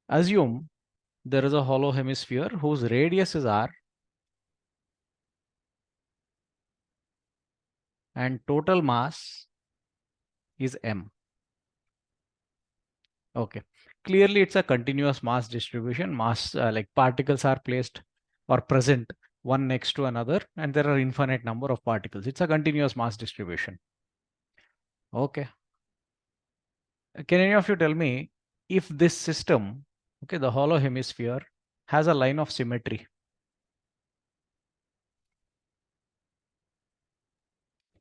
Assume there is a hollow hemisphere whose radius is r and total mass is m. Okay. Clearly, it's a continuous mass distribution. Mass, like particles are placed or present one next to another, and there are infinite number of particles. It's a continuous mass distribution. Okay. Can any of you tell me if this system, okay, the hollow hemisphere, has a line of symmetry?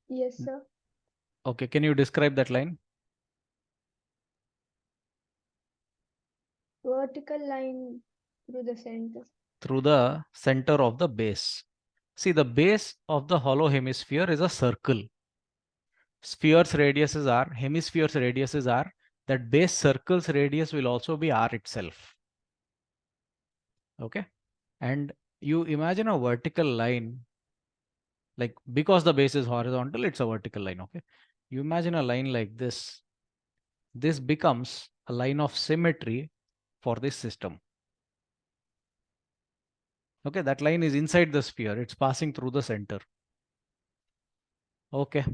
Yes, sir. Okay. Can you describe that line? Vertical line through the center. Through the center of the base. See, the base of the hollow hemisphere is a circle. Sphere's radiuses are, hemisphere's radiuses are, that base circle's radius will also be r itself. Okay. And you imagine a vertical line, like because the base is horizontal, it's a vertical line. Okay. You imagine a line like this. This becomes a line of symmetry for this system. Okay. That line is inside the sphere. It's passing through the center. Okay.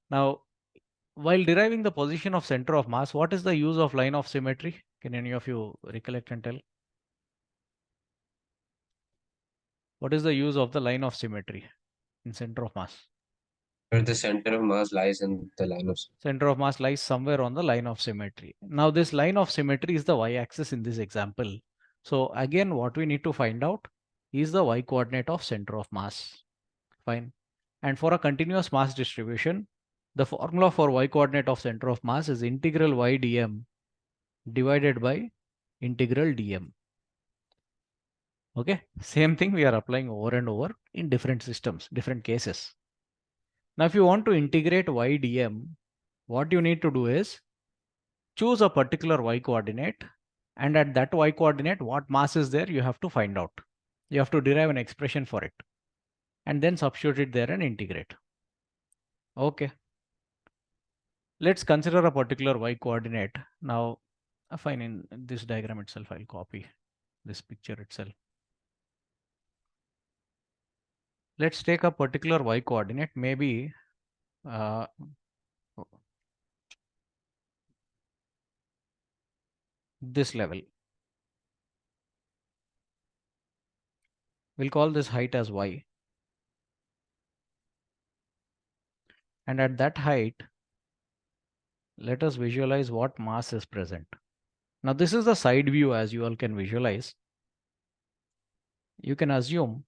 Now, while deriving the position of center of mass, what is the use of line of symmetry? Can any of you recollect and tell? What is the use of the line of symmetry in center of mass? Where the center of mass lies in the line of Center of mass lies somewhere on the line of symmetry. Now, this line of symmetry is the y-axis in this example. So again, what we need to find out is the y-coordinate of center of mass. Fine. And for a continuous mass distribution, the formula for y-coordinate of center of mass is integral y dm divided by integral dm. Okay, same thing we are applying over and over in different systems, different cases. Now, if you want to integrate y dm, what you need to do is choose a particular y coordinate, and at that y coordinate, what mass is there, you have to find out. You have to derive an expression for it and then substitute it there and integrate. Okay. Let's consider a particular y coordinate. Now, fine, in this diagram itself, I'll copy this picture itself. Let's take a particular y coordinate, maybe this level. We'll call this height as y. And at that height, let us visualize what mass is present. Now, this is the side view, as you all can visualize. You can assume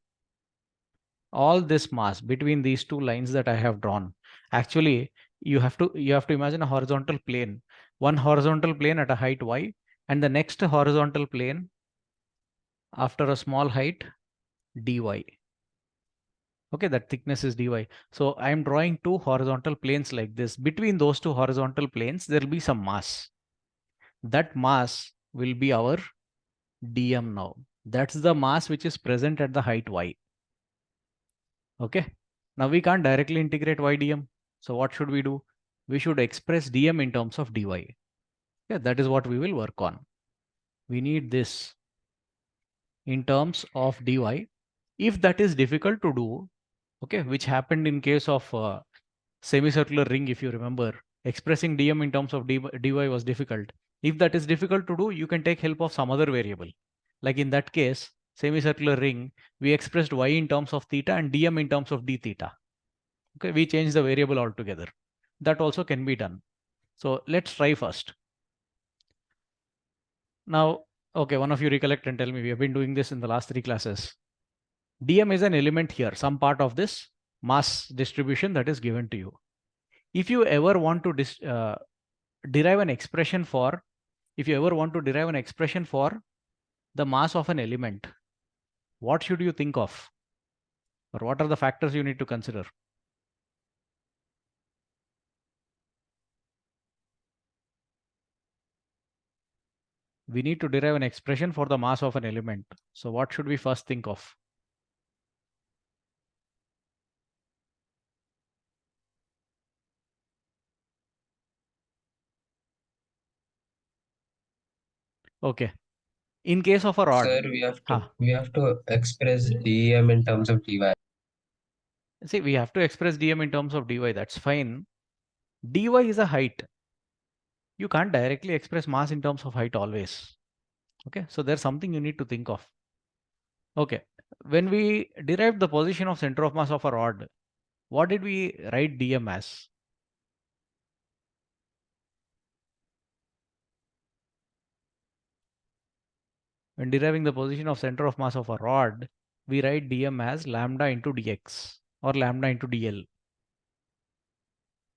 all this mass between these two lines that I have drawn. Actually, you have to imagine a horizontal plane, one horizontal plane at a height y, and the next horizontal plane after a small height dy. Okay, that thickness is dy. So I am drawing two horizontal planes like this. Between those two horizontal planes, there will be some mass. That mass will be our dm now. That's the mass which is present at the height y. Okay. Now we can't directly integrate y dm. So what should we do? We should express dm in terms of dy. Yeah, that is what we will work on. We need this in terms of dy. If that is difficult to do, okay, which happened in case of semicircular ring, if you remember, expressing dm in terms of dy was difficult. If that is difficult to do, you can take help of some other variable. Like in that case, semicircular ring, we expressed y in terms of theta and dm in terms of d theta. Okay, we change the variable altogether. That also can be done. So let's try first. Now, okay, one of you recollect and tell me, we have been doing this in the last 3 classes. dm is an element here, some part of this mass distribution that is given to you. If you ever want to derive an expression for, the mass of an element, what should you think of? Or what are the factors you need to consider? We need to derive an expression for the mass of an element. So what should we first think of? Okay. In case of a rod, Sir, we have to express DEM in terms of dy. see, we have to express dm in terms of dy. That's fine. Dy is a height. You can't directly express mass in terms of height always. Okay, so there's something you need to think of. Okay, when we derived the position of center of mass of a rod, what did we write dm as? When deriving the position of center of mass of a rod, we write dm as lambda into dx or lambda into dl.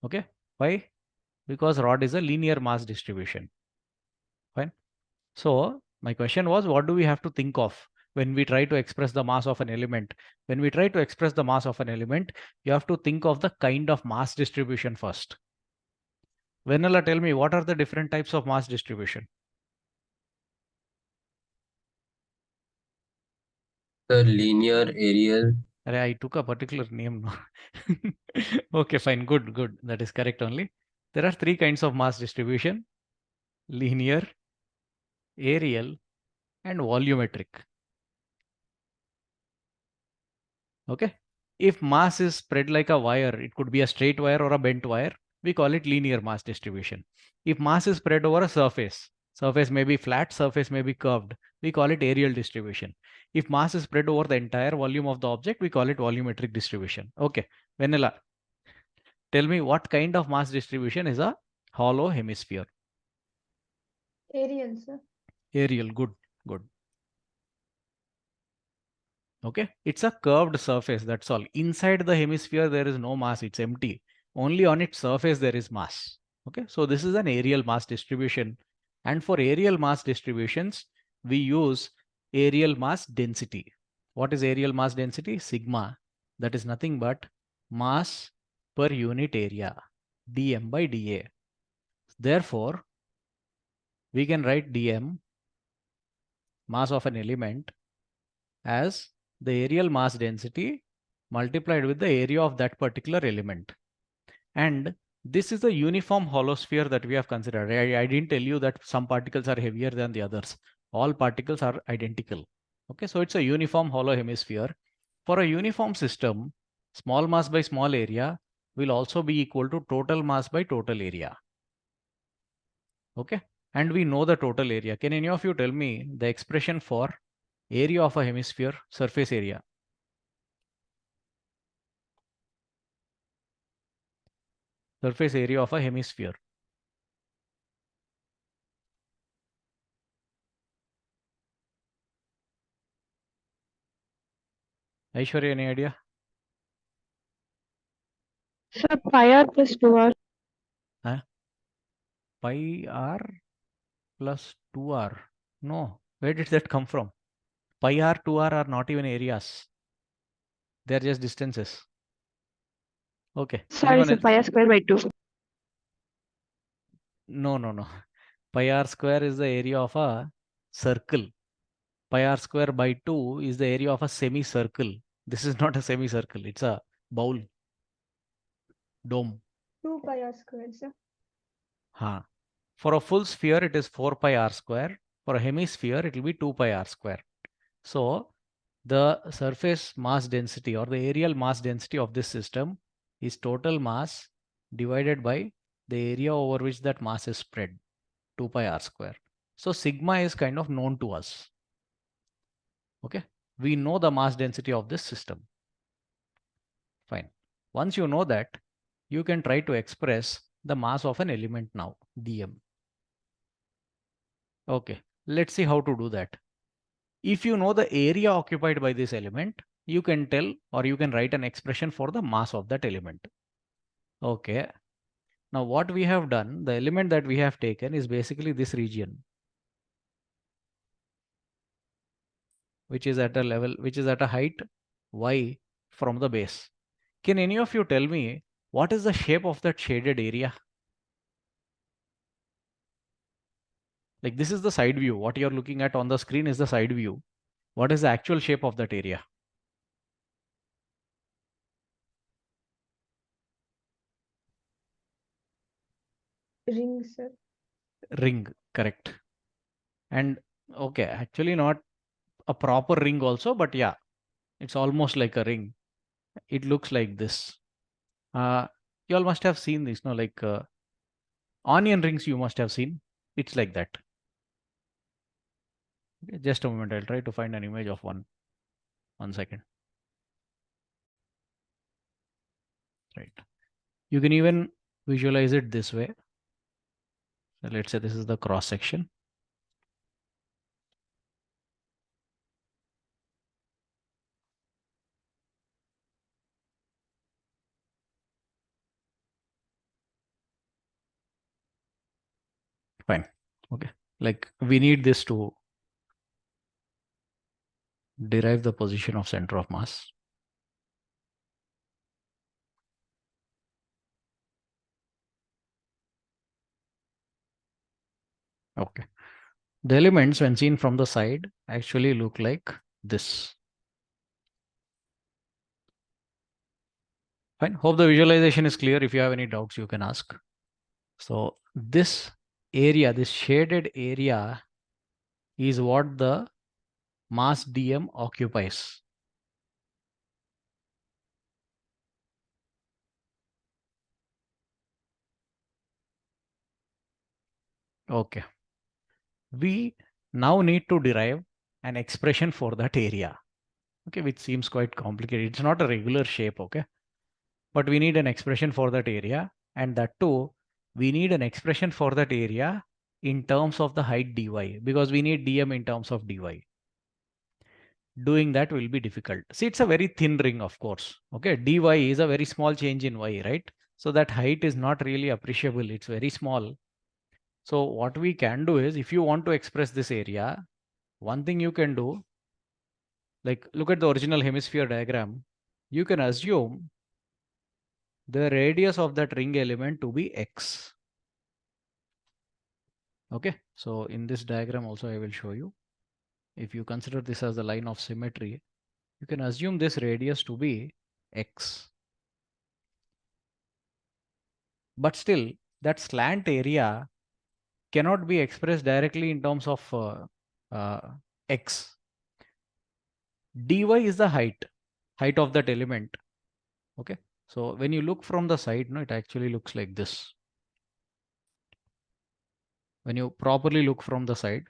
Okay, why? Because rod is a linear mass distribution. Fine. So my question was, what do we have to think of when we try to express the mass of an element? When we try to express the mass of an element, you have to think of the kind of mass distribution first. Vanilla, tell me, what are the different types of mass distribution? The linear, aerial. I took a particular name. Okay, fine. Good, good. That is correct only. There are three kinds of mass distribution: linear, aerial, and volumetric. Okay. If mass is spread like a wire, it could be a straight wire or a bent wire. We call it linear mass distribution. If mass is spread over a surface, surface may be flat, surface may be curved, we call it aerial distribution. If mass is spread over the entire volume of the object, we call it volumetric distribution. Okay. Vanilla, tell me what kind of mass distribution is a hollow hemisphere? Aerial, sir. Aerial, good, good. Okay, it's a curved surface, that's all. Inside the hemisphere there is no mass, it's empty. Only on its surface there is mass. Okay, so this is an aerial mass distribution, and for aerial mass distributions we use aerial mass density. What is aerial mass density? Sigma. That is nothing but mass per unit area, dm by dA. Therefore we can write dm, mass of an element, as the aerial mass density multiplied with the area of that particular element. And this is a uniform hollow sphere that we have considered. I didn't tell you that some particles are heavier than the others. All particles are identical. Okay, so it's a uniform hollow hemisphere. For a uniform system, small mass by small area will also be equal to total mass by total area. Okay, and we know the total area. Can any of you tell me the expression for area of a hemisphere, surface area? Surface area of a hemisphere. Aishwarya, any idea? Sir, pi r plus 2r. Huh? Pi r plus 2r. No, where did that come from? Pi r, 2r are not even areas. They are just distances. Okay. Sorry, Anyone sir, else? pi r square by 2. No, no, no. Pi r square is the area of a circle. Pi r square by 2 is the area of a semicircle. This is not a semicircle. It's a bowl, dome. 2 pi r square, sir. Huh. For a full sphere, it is 4 pi r square. For a hemisphere, it will be 2 pi r square. So the surface mass density or the aerial mass density of this system is total mass divided by the area over which that mass is spread, 2 pi r square. So sigma is kind of known to us. Okay, we know the mass density of this system. Fine. Once you know that, you can try to express the mass of an element now, dm. Okay, let's see how to do that. If you know the area occupied by this element, you can tell or you can write an expression for the mass of that element. Okay. Now what we have done, the element that we have taken is basically this region, which is at a level, which is at a height y from the base. Can any of you tell me what is the shape of that shaded area? Like this is the side view. What you're looking at on the screen is the side view. What is the actual shape of that area? Ring, sir. Ring, correct. And okay, actually not a proper ring also, but yeah, it's almost like a ring. It looks like this. You all must have seen this, no? Like onion rings you must have seen. It's like that. Okay, just a moment, I'll try to find an image of one. 1 second. Right. You can even visualize it this way. So let's say this is the cross section. Fine. Okay. Like we need this to derive the position of center of mass. Okay. The elements, when seen from the side, actually look like this. Fine. Hope the visualization is clear. If you have any doubts, you can ask. So this area, this shaded area is what the mass dm occupies. Okay. We now need to derive an expression for that area. Okay, which seems quite complicated. It's not a regular shape, okay? But we need an expression for that area, and that too, we need an expression for that area in terms of the height dy, because we need dm in terms of dy. Doing that will be difficult. See, it's a very thin ring, of course. Okay, dy is a very small change in y, right? So that height is not really appreciable. It's very small. So what we can do is, if you want to express this area, one thing you can do, like look at the original hemisphere diagram, you can assume the radius of that ring element to be x. Okay, so in this diagram also I will show you. If you consider this as the line of symmetry, you can assume this radius to be x. But still, that slant area cannot be expressed directly in terms of x. dy is the height of that element. Okay, so when you look from the side, no, it actually looks like this. When you properly look from the side,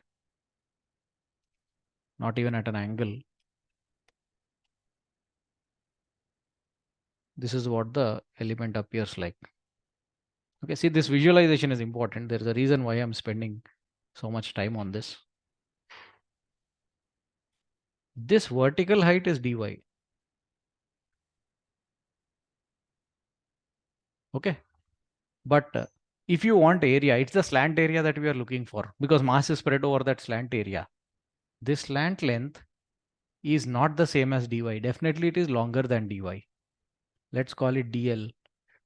not even at an angle, this is what the element appears like. Okay, see, this visualization is important. There is a reason why I'm spending so much time on this. This vertical height is dy. Okay, but if you want area, it's the slant area that we are looking for, because mass is spread over that slant area. This slant length is not the same as dy. Definitely it is longer than dy. Let's call it dl.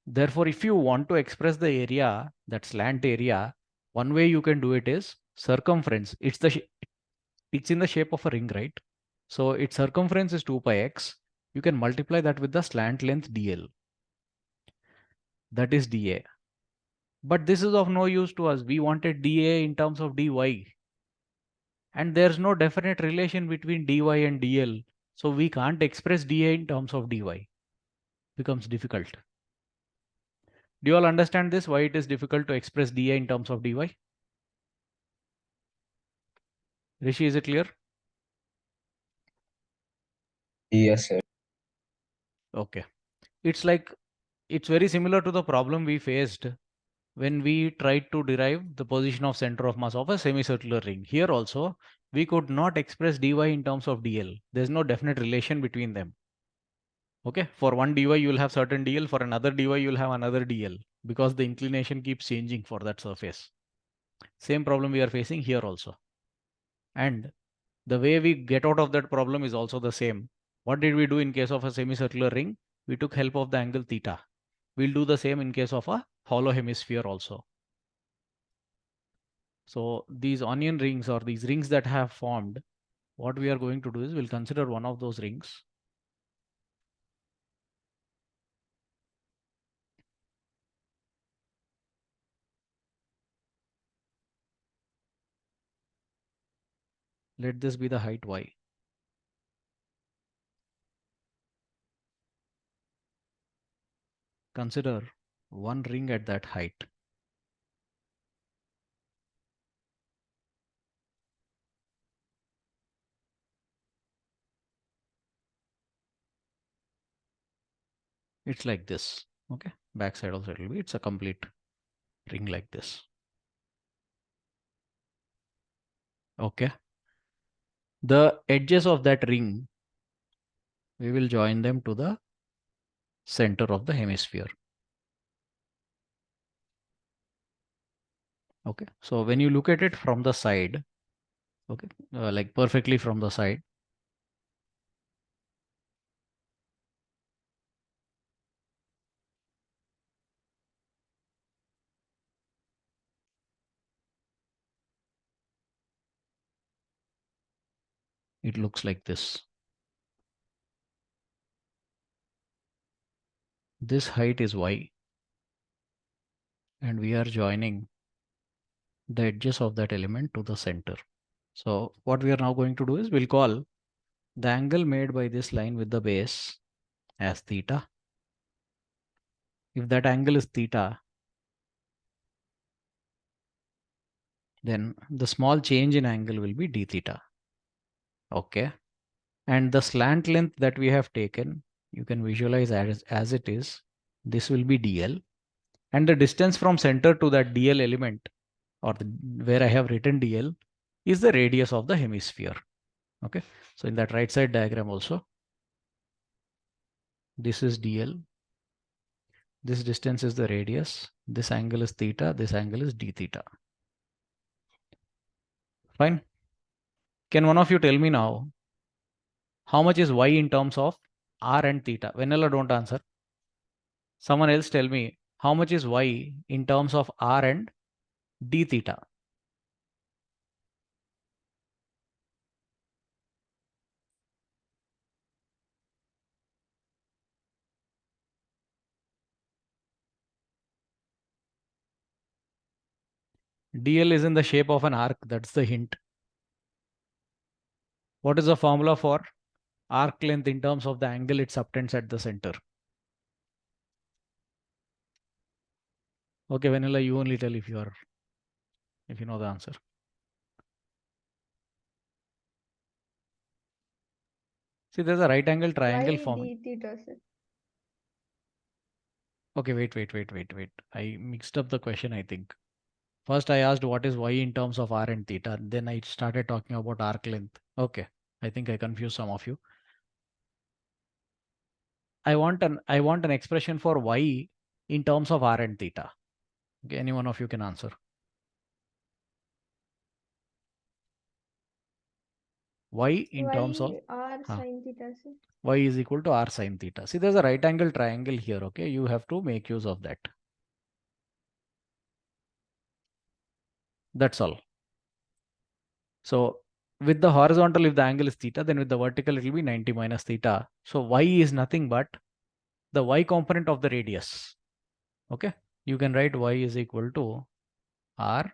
Therefore, if you want to express the area, that slant area, one way you can do it is circumference. It's in the shape of a ring, right? So its circumference is 2 pi x. You can multiply that with the slant length dl. That is dA. But this is of no use to us. We wanted dA in terms of dy. And there's no definite relation between dy and dl. So we can't express dA in terms of dy. Becomes difficult. Do you all understand this? Why it is difficult to express dA in terms of dy? Rishi, is it clear? Yes, sir. Okay. It's like, it's very similar to the problem we faced when we tried to derive the position of center of mass of a semicircular ring. Here also, we could not express dy in terms of dl. There's no definite relation between them. Okay, for one dy you will have certain dl, for another dy you will have another dl, because the inclination keeps changing for that surface. Same problem we are facing here also. And the way we get out of that problem is also the same. What did we do in case of a semicircular ring? We took help of the angle theta. We'll do the same in case of a hollow hemisphere also. So these onion rings, or these rings that have formed, what we are going to do is we'll consider one of those rings. Let this be the height y. Consider one ring at that height. It's like this. Okay. Backside also it will be. It's a complete ring like this. Okay. The edges of that ring, we will join them to the center of the hemisphere. Okay. So when you look at it from the side, okay, like perfectly from the side, it looks like this. This height is y, and we are joining the edges of that element to the center. So what we are now going to do is we'll call the angle made by this line with the base as theta. If that angle is theta, then the small change in angle will be d theta. Okay. And the slant length that we have taken, you can visualize as it is. This will be dl. And the distance from center to that dl element, or where I have written dl, is the radius of the hemisphere. Okay. So in that right side diagram also, this is dl. This distance is the radius. This angle is theta. This angle is d theta. Fine. Can one of you tell me now how much is y in terms of r and theta? Vanilla, don't answer. Someone else tell me how much is y in terms of r and d theta? dl is in the shape of an arc. That's the hint. What is the formula for arc length in terms of the angle it subtends at the center? Okay, Vanilla, you only tell if you know the answer. See, there's a right angle triangle Y formula. d theta, sir. Okay, wait. I mixed up the question, I think. First, I asked what is y in terms of r and theta. Then I started talking about arc length. Okay, I think I confused some of you. I want an expression for y in terms of r and theta. Okay, any one of you can answer. Y in terms of Y r sin theta, sir. y is equal to r sin theta. See, there's a right angle triangle here. Okay, you have to make use of that. That's all. So with the horizontal, if the angle is theta, then with the vertical, it will be 90 minus theta. So y is nothing but the y component of the radius. Okay, you can write y is equal to r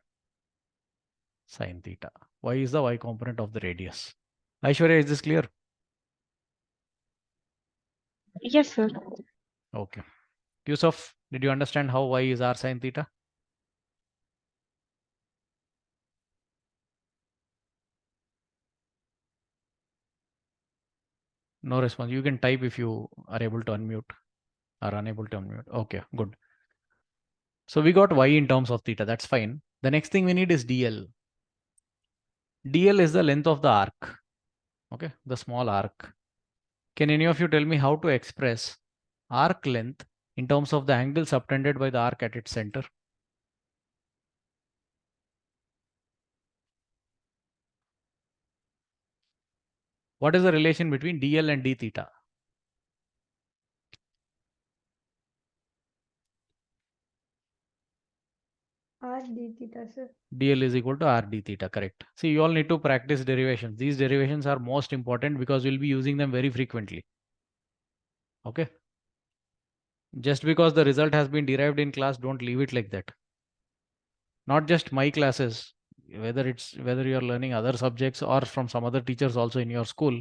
sin theta. Y is the y component of the radius. Aishwarya, is this clear? Yes, sir. Okay. Yusuf, did you understand how y is r sin theta? No response. You can type if you are able to unmute or unable to unmute. Okay, good. So we got y in terms of theta. That's fine. The next thing we need is dl. dl is the length of the arc. Okay, the small arc. Can any of you tell me how to express arc length in terms of the angle subtended by the arc at its center? What is the relation between dl and d theta? R d theta, sir. dl is equal to r d theta, correct. See, you all need to practice derivations. These derivations are most important because we'll be using them very frequently. Okay. Just because the result has been derived in class, don't leave it like that. Not just my classes. whether you're learning other subjects or from some other teachers also in your school,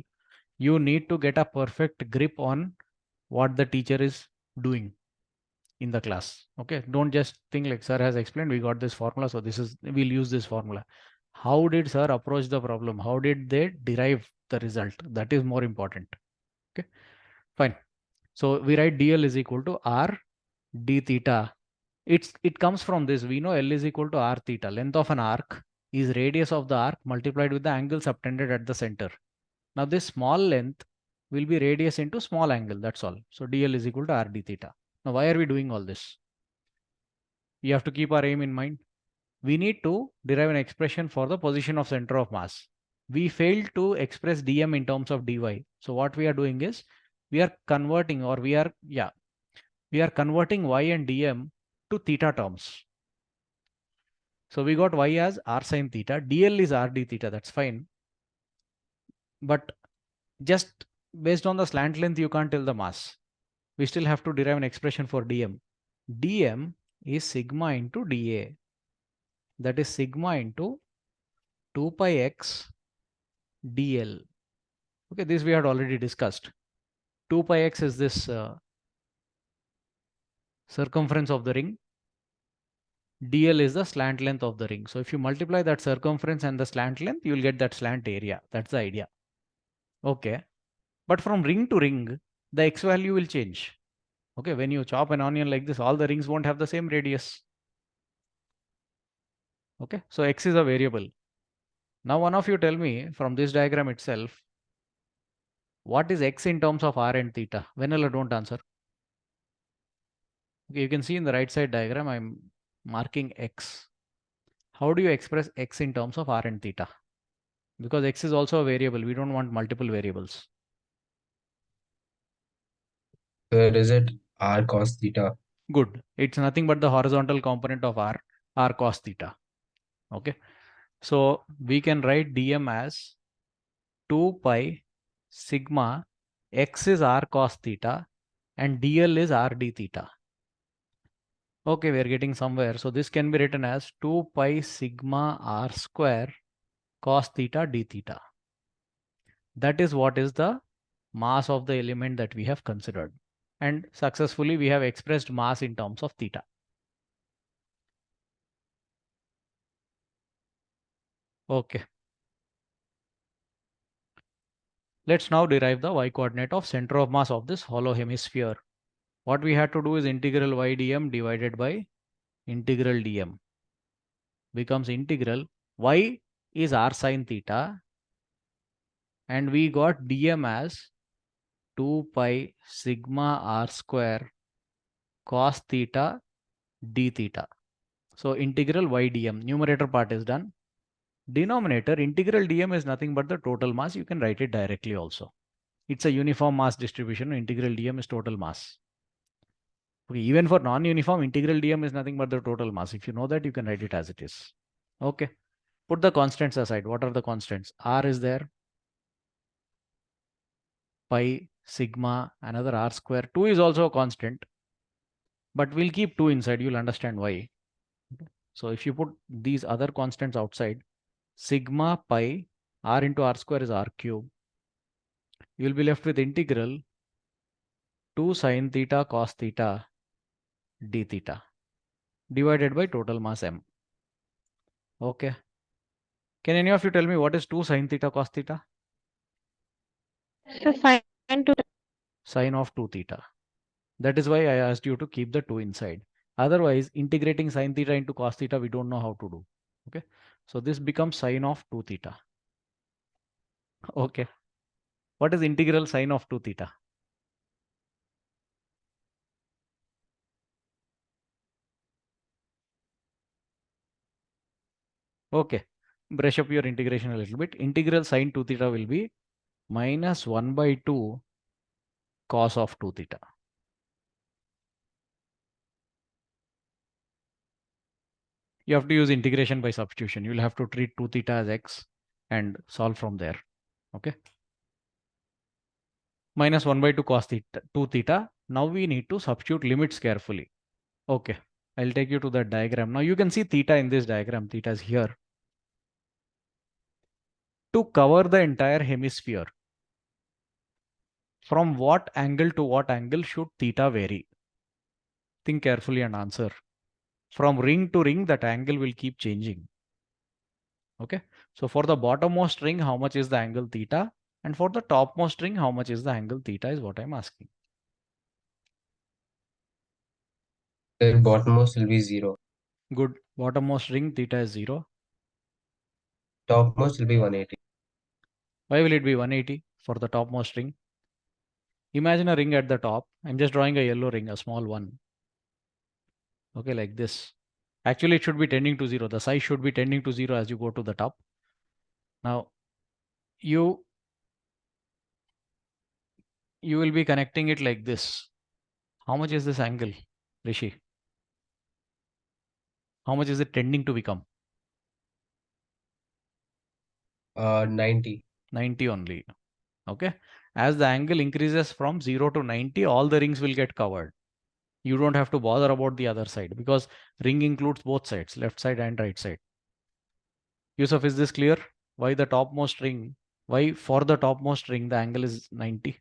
you need to get a perfect grip on what the teacher is doing in the class. Okay, don't just think like sir has explained, we got this formula, so we'll use this formula. How did sir approach the problem? How did they derive the result? That is more important. Okay, fine. So we write dl is equal to r d theta. It comes from this. We know L is equal to r theta. Length of an arc is radius of the arc multiplied with the angle subtended at the center. Now this small length will be radius into small angle. That's all. So dl is equal to r d theta. Now why are we doing all this? You have to keep our aim in mind. We need to derive an expression for the position of center of mass. We failed to express dm in terms of dy. So what we are doing is we are converting, or we are converting y and dm to theta terms. So we got y as r sine theta, dl is r d theta, that's fine. But just based on the slant length, you can't tell the mass. We still have to derive an expression for dm. dm is sigma into dA. That is sigma into 2 pi x dl. Okay, this we had already discussed. 2 pi x is this circumference of the ring. dl is the slant length of the ring. So if you multiply that circumference and the slant length, you will get that slant area. That's the idea. Okay. But from ring to ring, the x value will change. Okay, when you chop an onion like this, all the rings won't have the same radius. Okay, so x is a variable. Now one of you tell me from this diagram itself, what is x in terms of r and theta? Vanilla, don't answer. Okay, you can see in the right side diagram, I'm marking x. How do you express x in terms of r and theta? Because x is also a variable. We don't want multiple variables. Where is it? R cos theta. Good. It's nothing but the horizontal component of r cos theta. Okay. So we can write dm as 2 pi sigma x is r cos theta and dl is r d theta. Okay, we are getting somewhere. So this can be written as 2 pi sigma r square cos theta d theta. That is what is the mass of the element that we have considered. And successfully we have expressed mass in terms of theta. Okay. Let's now derive the y coordinate of center of mass of this hollow hemisphere. What we had to do is integral y dm divided by integral dm becomes integral y is r sine theta, and we got dm as 2 pi sigma r square cos theta d theta. So integral y dm, numerator part is done. Denominator, integral dm is nothing but the total mass. You can write it directly also. It's a uniform mass distribution. Integral dm is total mass. Okay, even for non-uniform, integral dm is nothing but the total mass. If you know that, you can write it as it is. Okay. Put the constants aside. What are the constants? R is there. Pi, sigma, another r square. 2 is also a constant. But we'll keep 2 inside. You'll understand why. So if you put these other constants outside, sigma pi, r into r square is r cube. You'll be left with integral 2 sine theta cos theta d theta divided by total mass m. Okay. Can any of you tell me what is 2 sine theta cos theta? So sine to Sine of 2 theta. That is why I asked you to keep the 2 inside. Otherwise, integrating sine theta into cos theta, we don't know how to do. Okay. So this becomes sine of 2 theta. Okay. What is integral sine of 2 theta? Okay. Brush up your integration a little bit. Integral sine 2 theta will be minus 1 by 2 cos of 2 theta. You have to use integration by substitution. You'll have to treat 2 theta as x and solve from there. Okay. Minus 1 by 2 cos theta, 2 theta. Now we need to substitute limits carefully. Okay. I'll take you to that diagram. Now you can see theta in this diagram. Theta is here. to cover the entire hemisphere, from what angle to what angle should theta vary? Think carefully and answer. From ring to ring, that angle will keep changing. Okay. So for the bottommost ring, how much is the angle theta? And for the topmost ring, how much is the angle theta is what I'm asking. The bottommost will be 0. Good. Bottommost ring, theta is 0. Topmost will be 180. Why will it be 180 for the topmost ring? Imagine a ring at the top. I'm just drawing a yellow ring, a small one. Okay, like this. Actually, it should be tending to 0. The size should be tending to 0 as you go to the top. Now, you will be connecting it like this. How much is this angle, Rishi? How much is it tending to become? 90. 90 only. Okay. As the angle increases from 0 to 90, all the rings will get covered. You don't have to bother about the other side because ring includes both sides, left side and right side. Yusuf, is this clear? Why the topmost ring? Why for the topmost ring the angle is 90?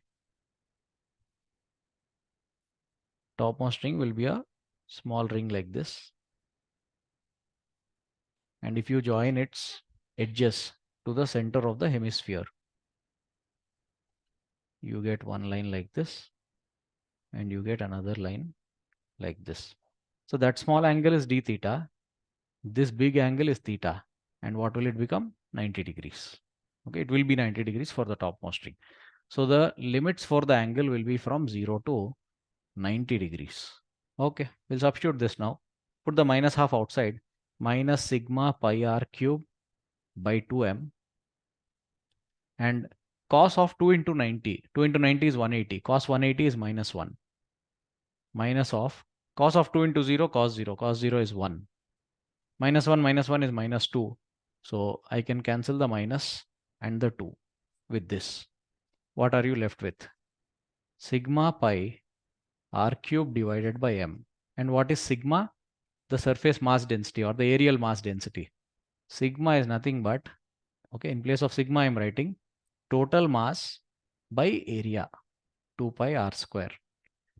Topmost ring will be a small ring like this. And if you join its edges to the center of the hemisphere, you get one line like this and you get another line like this. So that small angle is d theta. This big angle is theta. And what will it become? 90 degrees. Okay, it will be 90 degrees for the topmost ring. So the limits for the angle will be from 0 to 90 degrees. Okay, we'll substitute this now. Put the minus half outside. Minus sigma pi r cube by 2m. And cos of 2 into 90. 2 into 90 is 180. Cos 180 is minus 1. Minus of cos of 2 into 0, cos 0. Cos 0 is 1. Minus 1 is minus 2. So I can cancel the minus and the 2 with this. What are you left with? Sigma pi r cube divided by m. And what is sigma? The surface mass density or the areal mass density. Sigma is nothing but, okay, in place of sigma I'm writing total mass by area, 2 pi r square.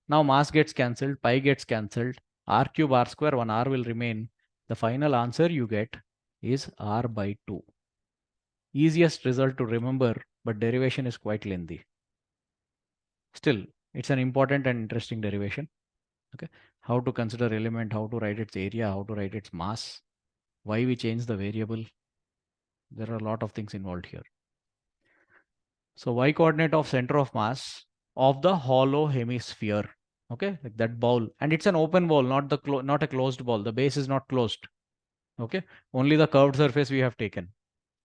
Now mass gets cancelled, pi gets cancelled, r cube r square, 1 r will remain. The final answer you get is r by 2. Easiest result to remember, but derivation is quite lengthy. Still, it's an important and interesting derivation. Okay, how to consider element, how to write its area, how to write its mass, why we change the variable. There are a lot of things involved here. So y coordinate of center of mass of the hollow hemisphere. Okay, like that bowl, and it's an open bowl, not a closed bowl. The base is not closed. Okay, only the curved surface we have taken.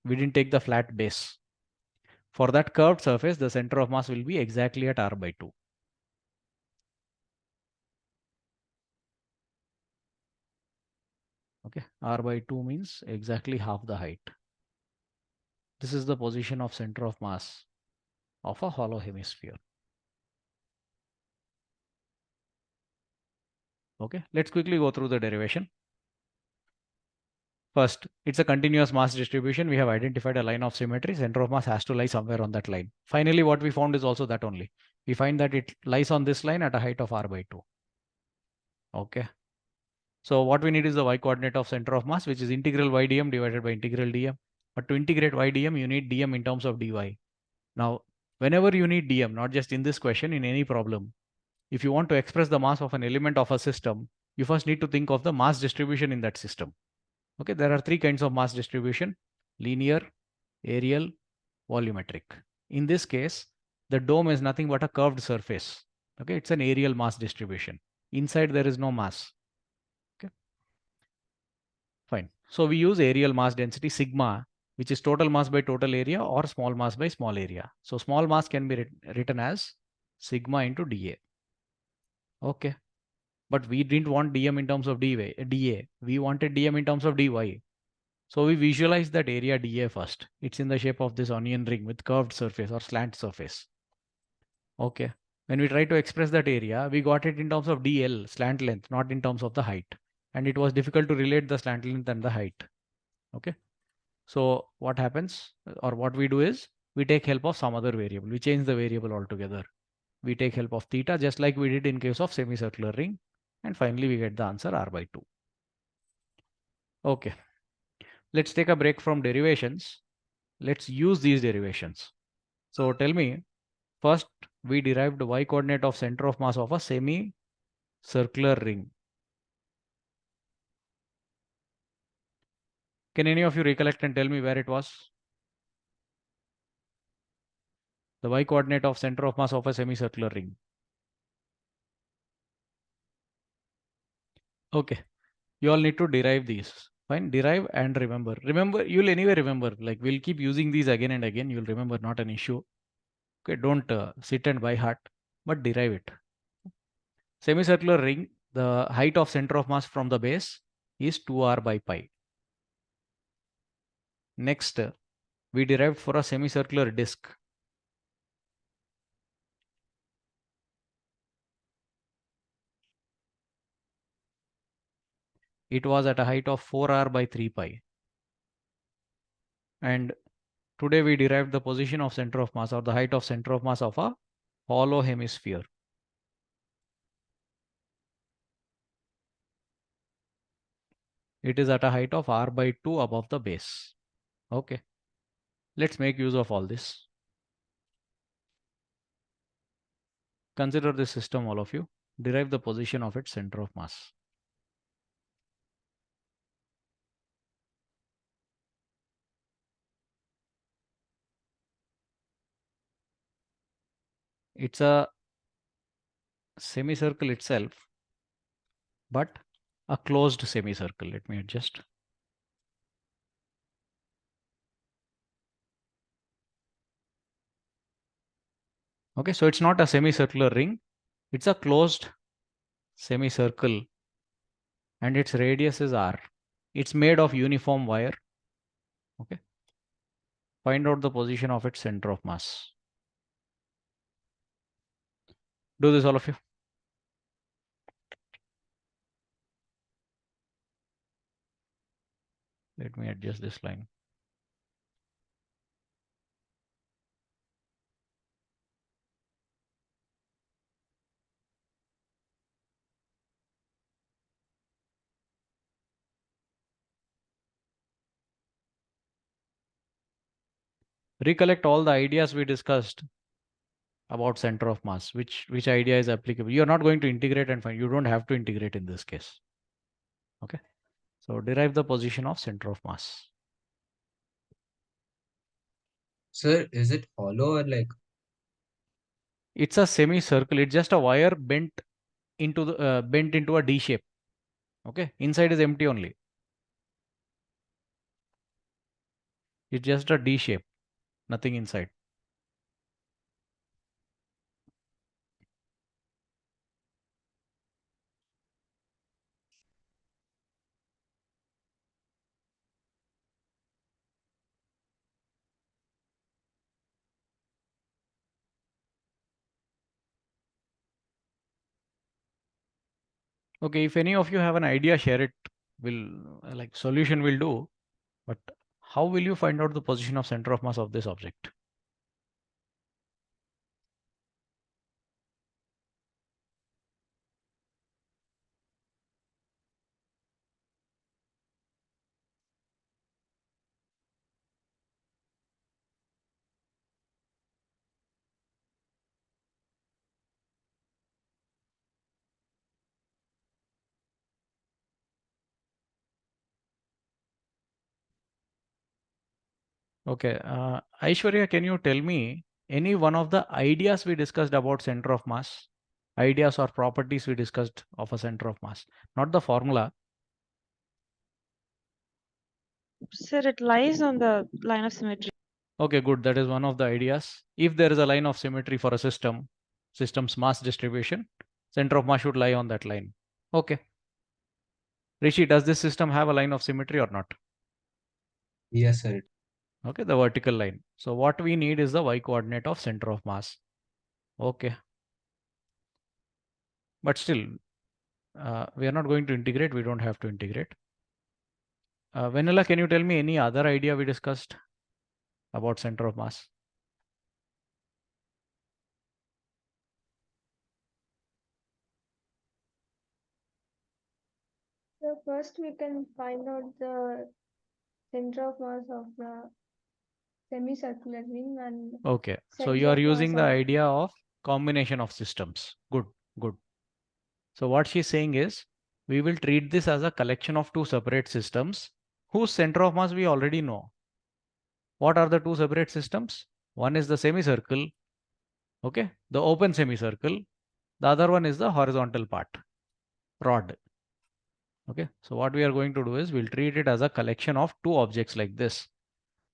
We didn't take the flat base. For that curved surface, the center of mass will be exactly at r by 2. Okay, r by 2 means exactly half the height. This is the position of center of mass of a hollow hemisphere. Okay, let's quickly go through the derivation. First, it's a continuous mass distribution. We have identified a line of symmetry. Center of mass has to lie somewhere on that line. Finally, what we found is also that only. We find that it lies on this line at a height of r by 2. Okay. So what we need is the y coordinate of center of mass, which is integral y dm divided by integral dm. But to integrate y dm, you need dm in terms of dy. Now, whenever you need dm, not just in this question, in any problem, if you want to express the mass of an element of a system, you first need to think of the mass distribution in that system. Okay, there are 3 kinds of mass distribution: linear, aerial, volumetric. In this case, the dome is nothing but a curved surface. Okay, it's an aerial mass distribution. Inside there is no mass. Okay, fine. So we use aerial mass density sigma, which is total mass by total area or small mass by small area. So small mass can be written as sigma into dA. Okay, but we didn't want dm in terms of dA. We wanted dm in terms of dy. So we visualize that area dA first. It's in the shape of this onion ring with curved surface or slant surface. Okay. When we try to express that area, we got it in terms of dl, slant length, not in terms of the height. And it was difficult to relate the slant length and the height. Okay. So what happens, or what we do is, we take help of some other variable. We change the variable altogether. We take help of theta, just like we did in case of semicircular ring. And finally, we get the answer r by 2. Okay. Let's take a break from derivations. Let's use these derivations. So tell me, first we derived y coordinate of center of mass of a semicircular ring. Can any of you recollect and tell me where it was? The y coordinate of center of mass of a semicircular ring. Okay. You all need to derive these. Fine. Derive and remember. Remember, you'll anyway remember. Like, we'll keep using these again and again. You'll remember, not an issue. Okay. Don't sit and by heart, but derive it. Semicircular ring, the height of center of mass from the base is 2r by pi. Next, we derived for a semicircular disk. It was at a height of 4r by 3 pi. And today we derived the position of center of mass, or the height of center of mass of a hollow hemisphere. It is at a height of r by 2 above the base. Okay. Let's make use of all this. Consider this system, all of you. Derive the position of its center of mass. It's a semicircle itself, but a closed semicircle. Let me adjust. Okay, so it's not a semicircular ring. It's a closed semicircle, and its radius is r. It's made of uniform wire. Okay. Find out the position of its center of mass. Do this, all of you. Let me adjust this line. Recollect all the ideas we discussed about center of mass. Which idea is applicable? You're not going to integrate and find. You don't have to integrate in this case. Okay. So derive the position of center of mass. Sir, is it hollow or like? It's a semicircle. It's just a wire bent into a D shape. Okay. Inside is empty only. It's just a D shape. Nothing inside. Okay. If any of you have an idea, share it. Will like solution will do. But how will you find out the position of center of mass of this object? Okay. Aishwarya, can you tell me any one of the ideas we discussed about center of mass? Ideas or properties we discussed of a center of mass, not the formula. Sir, it lies on the line of symmetry. Okay, good. That is one of the ideas. If there is a line of symmetry for a system's mass distribution, center of mass should lie on that line. Okay. Rishi, does this system have a line of symmetry or not? Yes, sir. Okay, the vertical line. So what we need is the y coordinate of center of mass. Okay. But still, we are not going to integrate. We don't have to integrate. Vanilla, can you tell me any other idea we discussed about center of mass? So first we can find out the center of mass of the semicircular ring and Okay, so center you are of using the mass of idea of combination of systems. Good, good. So what she's saying is, we will treat this as a collection of two separate systems whose center of mass we already know. What are the two separate systems? One is the semicircle, okay, the open semicircle. The other one is the horizontal part, rod. Okay, so what we are going to do is we'll treat it as a collection of two objects like this.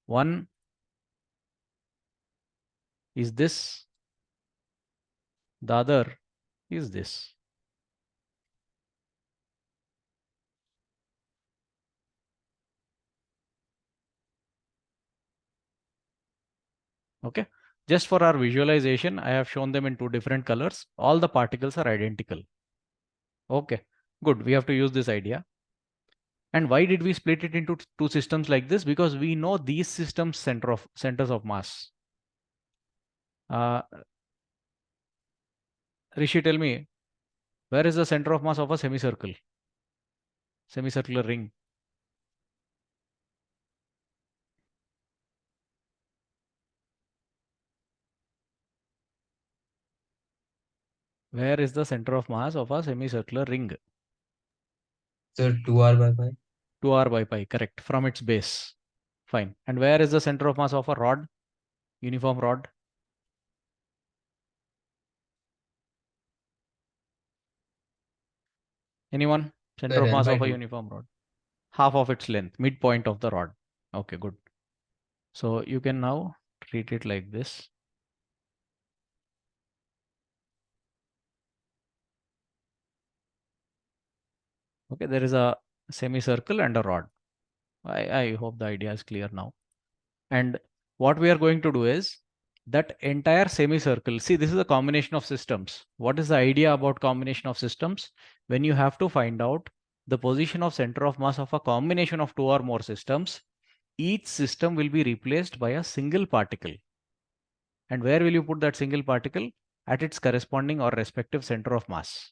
One is this, the other is this. Okay, just for our visualization, I have shown them in two different colors. All the particles are identical. Okay, good. We have to use this idea. And why did we split it into two systems like this? Because we know these systems centers of mass. Rishi, tell me, where is the center of mass of a semicircle? Semicircular ring. Where is the center of mass of a semicircular ring? So 2r by pi. 2r by pi, correct, from its base. Fine. And where is the center of mass of a rod? Uniform rod? Anyone? Center Sir, of L mass by of a 2. uniform rod. Half of its length, midpoint of the rod. Okay, good. So you can now treat it like this. Okay, there is a semicircle and a rod. I hope the idea is clear now. And what we are going to do is that entire semicircle. See, this is a combination of systems. What is the idea about combination of systems? When you have to find out the position of center of mass of a combination of two or more systems, each system will be replaced by a single particle. And where will you put that single particle? At its corresponding or respective center of mass.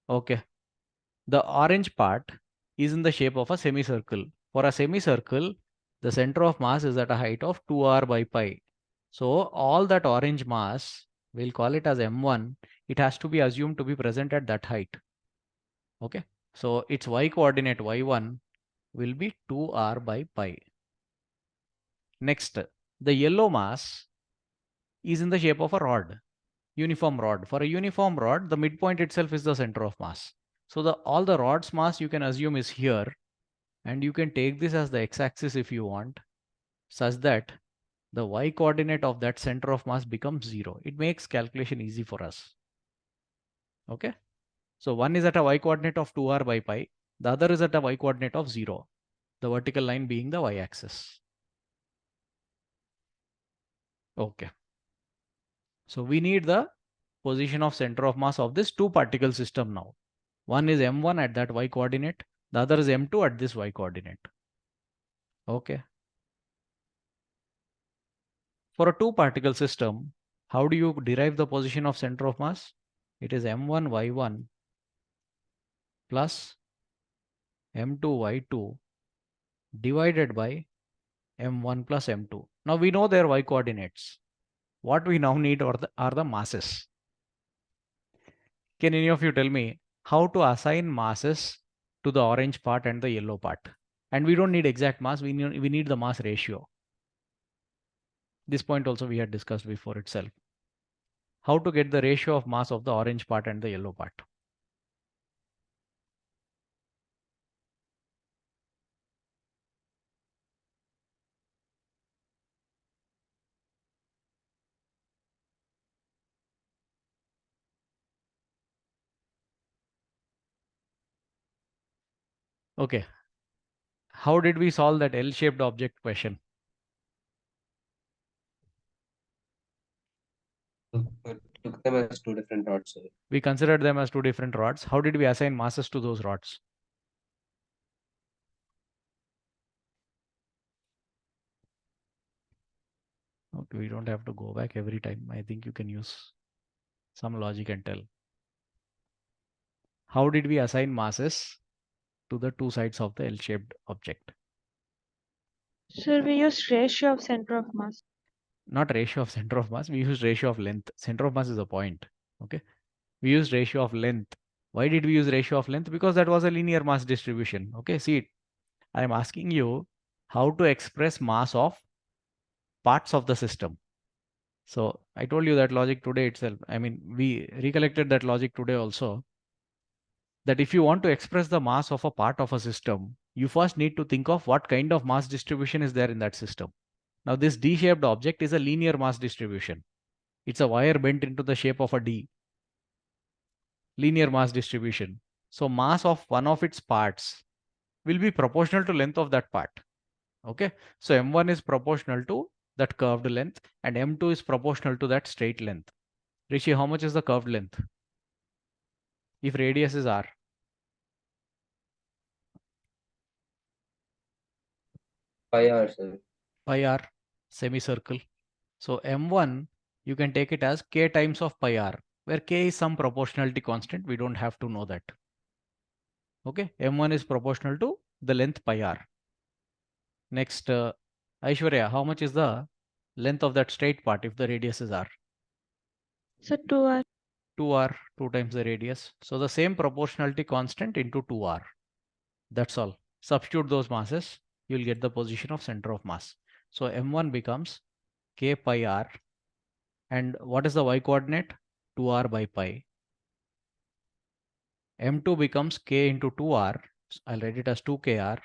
Okay. The orange part is in the shape of a semicircle. For a semicircle, the center of mass is at a height of 2r by pi. So all that orange mass, we'll call it as m1, it has to be assumed to be present at that height. Okay. So its y coordinate y1 will be 2r by pi. Next, the yellow mass is in the shape of a rod, uniform rod. For a uniform rod, the midpoint itself is the center of mass. So all the rod's mass you can assume is here, and you can take this as the x-axis if you want, such that the y coordinate of that center of mass becomes 0. It makes calculation easy for us. Okay. So one is at a y coordinate of 2r by pi. The other is at a y coordinate of 0. The vertical line being the y-axis. Okay. So we need the position of center of mass of this two particle system now. One is m1 at that y coordinate. The other is m2 at this y coordinate. Okay. For a two particle system, how do you derive the position of center of mass? It is m1 y1 plus m2 y2 divided by m1 plus m2. Now we know their y coordinates. What we now need are the masses. Can any of you tell me how to assign masses to the orange part and the yellow part? And we don't need exact mass, we need the mass ratio. This point also we had discussed before itself. How to get the ratio of mass of the orange part and the yellow part? Okay. How did we solve that L-shaped object question? Took them as two different rods. Sir. We considered them as two different rods. How did we assign masses to those rods? we don't have to go back every time. I think you can use some logic and tell. How did we assign masses to the two sides of the L-shaped object? Sir, we use ratio of center of mass. Not ratio of center of mass, we use ratio of length. Center of mass is a point. Okay. We used ratio of length. Why did we use ratio of length? Because that was a linear mass distribution. Okay, see it. I am asking you how to express mass of parts of the system. So I told you that logic today itself. I mean, we recollected that logic today also. That if you want to express the mass of a part of a system, you first need to think of what kind of mass distribution is there in that system. Now, this D-shaped object is a linear mass distribution. It's a wire bent into the shape of a D. Linear mass distribution. So mass of one of its parts will be proportional to length of that part. Okay. So M1 is proportional to that curved length and M2 is proportional to that straight length. Rishi, how much is the curved length? If radius is R. Pi r, sir. Pi R, semicircle. So M1, you can take it as K times of pi R, where K is some proportionality constant. We don't have to know that. Okay. M1 is proportional to the length pi R. Next, Aishwarya, how much is the length of that straight part if the radius is R? So 2R. 2R, 2 times the radius. So the same proportionality constant into 2R. That's all. Substitute those masses, you'll get the position of center of mass. So M1 becomes K pi R. And what is the y coordinate? 2R by pi. M2 becomes K into 2R. I'll write it as 2KR.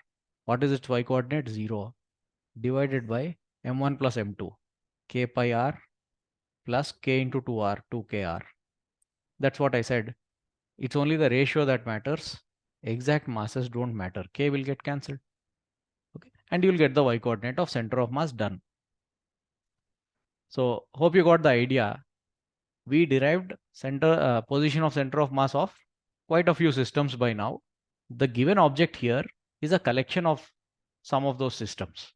What is its y coordinate? 0. Divided by M1 plus M2. K pi R plus K into 2R, 2KR. That's what I said. It's only the ratio that matters. Exact masses don't matter. K will get cancelled. Okay. And you'll get the y coordinate of center of mass done. So hope you got the idea. We derived position of center of mass of quite a few systems by now. The given object here is a collection of some of those systems.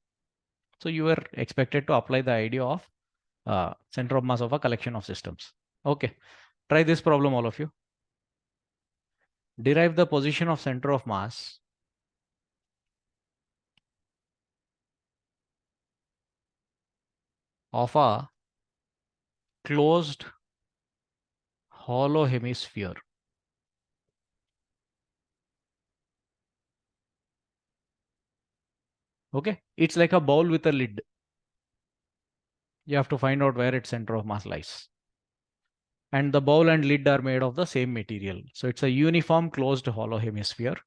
So you were expected to apply the idea of center of mass of a collection of systems. Okay, try this problem, all of you. Derive the position of center of mass of a closed hollow hemisphere. Okay, it's like a bowl with a lid. You have to find out where its center of mass lies. And the bowl and lid are made of the same material. So it's a uniform closed hollow hemisphere.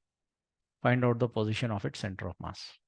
Find out the position of its center of mass.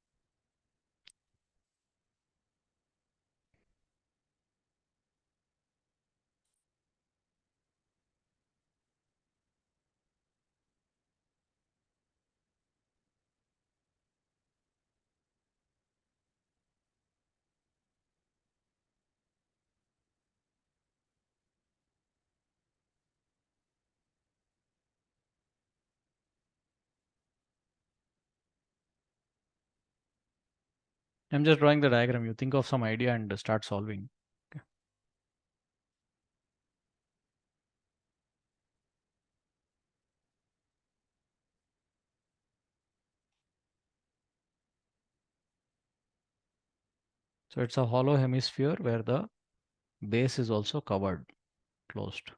I'm just drawing the diagram. You think of some idea and start solving. Okay. So it's a hollow hemisphere where the base is also covered, closed.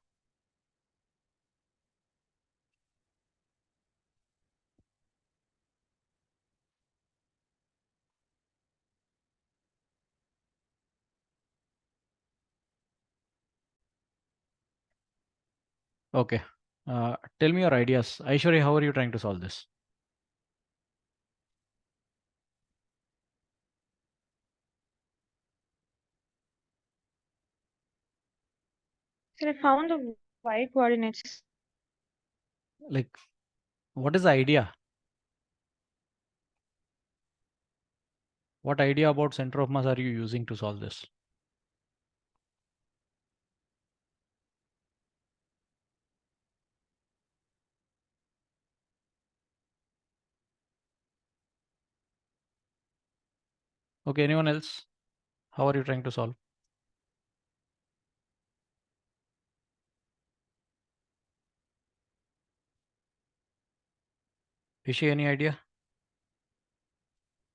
Okay. Tell me your ideas. Aishwarya, how are you trying to solve this? So I found the y coordinates. Like, what is the idea? What idea about center of mass are you using to solve this? Okay, anyone else? How are you trying to solve? Rishi, any idea?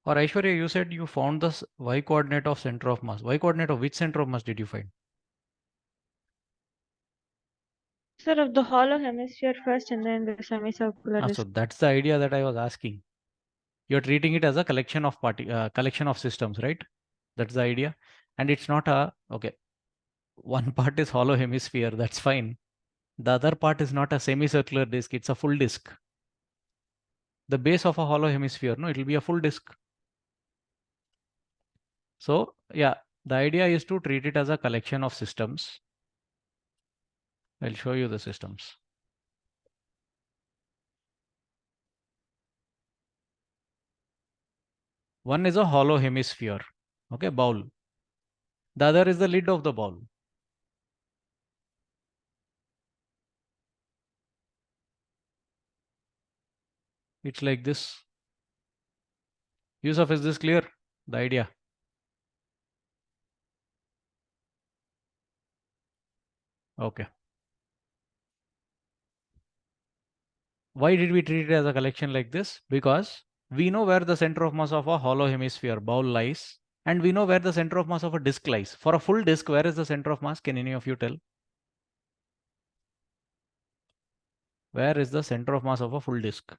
Or Aishwarya, you said you found the y coordinate of center of mass. Y coordinate of which center of mass did you find? Sir, of the hollow hemisphere first and then the semicircular So disk. that's the idea that I was asking. You're treating it as a collection of collection of systems, right? That's the idea. And it's not a, okay, one part is hollow hemisphere, that's fine. The other part is not a semicircular disk, it's a full disk. The base of a hollow hemisphere, no, it will be a full disk. So yeah, the idea is to treat it as a collection of systems. I'll show you the systems. One is a hollow hemisphere, okay, bowl. The other is the lid of the bowl. It's like this. Yusuf, is this clear? The idea? Okay. Why did we treat it as a collection like this? Because we know where the center of mass of a hollow hemisphere bowl lies, and we know where the center of mass of a disk lies. For a full disk, where is the center of mass? Can any of you tell? Where is the center of mass of a full disk?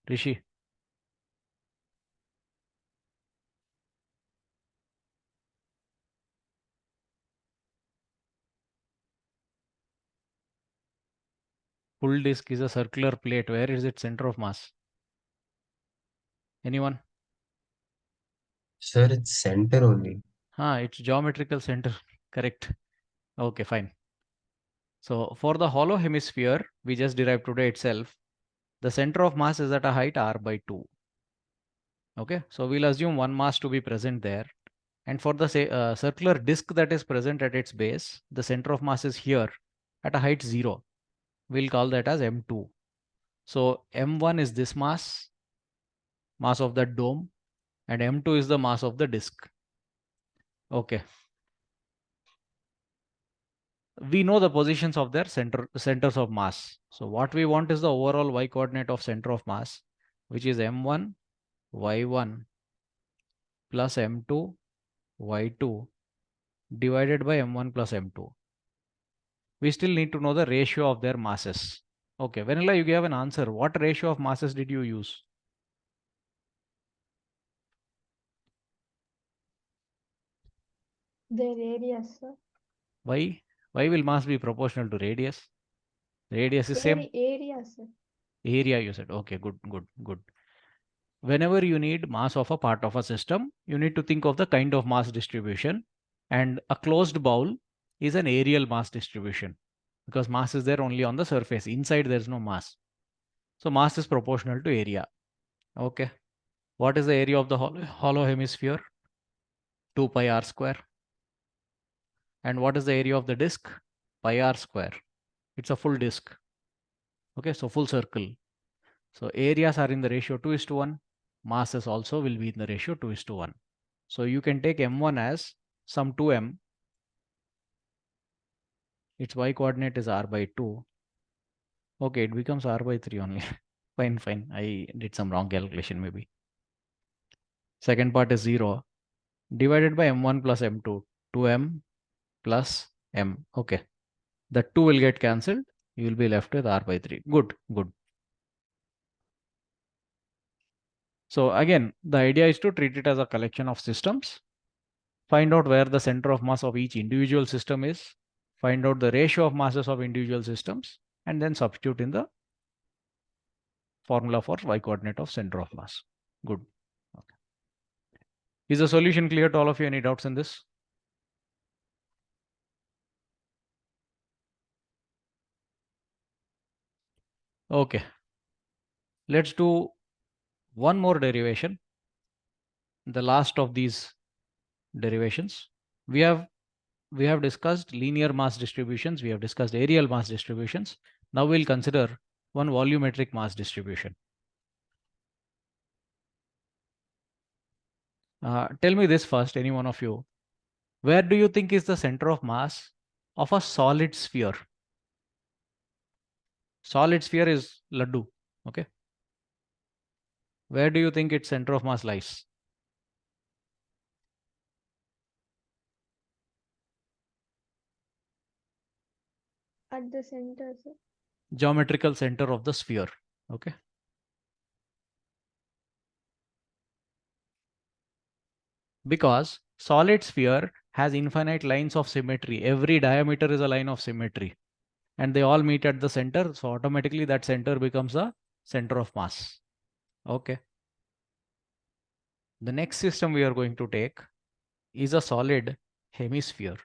Rishi. Full disk is a circular plate. Where is its center of mass? Anyone? Sir, it's center only. It's geometrical center. Correct. Okay, fine. So for the hollow hemisphere, we just derived today itself, the center of mass is at a height r by 2. Okay, so we'll assume one mass to be present there. And for the circular disk that is present at its base, the center of mass is here at a height 0. We'll call that as m2. So m1 is this mass of the dome, and m2 is the mass of the disk. Okay. We know the positions of their centers of mass. So what we want is the overall y coordinate of center of mass, which is m1 y1 plus m2 y2 divided by m1 plus m2. We still need to know the ratio of their masses. Okay, Vanilla, you gave an answer. What ratio of masses did you use? Their areas, sir. Why? Why will mass be proportional to radius? Radius is same. Area, sir. Area, you said. Okay, good, good, good. Whenever you need mass of a part of a system, you need to think of the kind of mass distribution. And a closed bowl is an areal mass distribution because mass is there only on the surface. Inside, there's no mass. So mass is proportional to area. Okay. What is the area of the hollow hemisphere? 2 pi r square. And what is the area of the disk? Pi r square. It's a full disk. Okay, so full circle. So areas are in the ratio 2:1. Masses also will be in the ratio 2:1. So you can take m1 as some 2m. Its y coordinate is r by 2. Okay, it becomes r by 3 only. Fine, fine. I did some wrong calculation maybe. Second part is 0 divided by m1 plus m2. 2m plus m. Okay. The 2 will get cancelled. You will be left with r by 3. Good, good. So again, the idea is to treat it as a collection of systems. Find out where the center of mass of each individual system is. Find out the ratio of masses of individual systems. And then substitute in the formula for y coordinate of center of mass. Good. Okay. Is the solution clear to all of you? Any doubts in this? Okay. Let's do one more derivation. The last of these derivations. We have discussed linear mass distributions. We have discussed areal mass distributions. Now we'll consider one volumetric mass distribution. Tell me this first, any one of you. Where do you think is the center of mass of a solid sphere? Solid sphere is laddu. Okay. Where do you think its center of mass lies? At the center, sir. Geometrical center of the sphere. Okay. Because solid sphere has infinite lines of symmetry. Every diameter is a line of symmetry. And they all meet at the center. So automatically that center becomes the center of mass. Okay. The next system we are going to take is a solid hemisphere.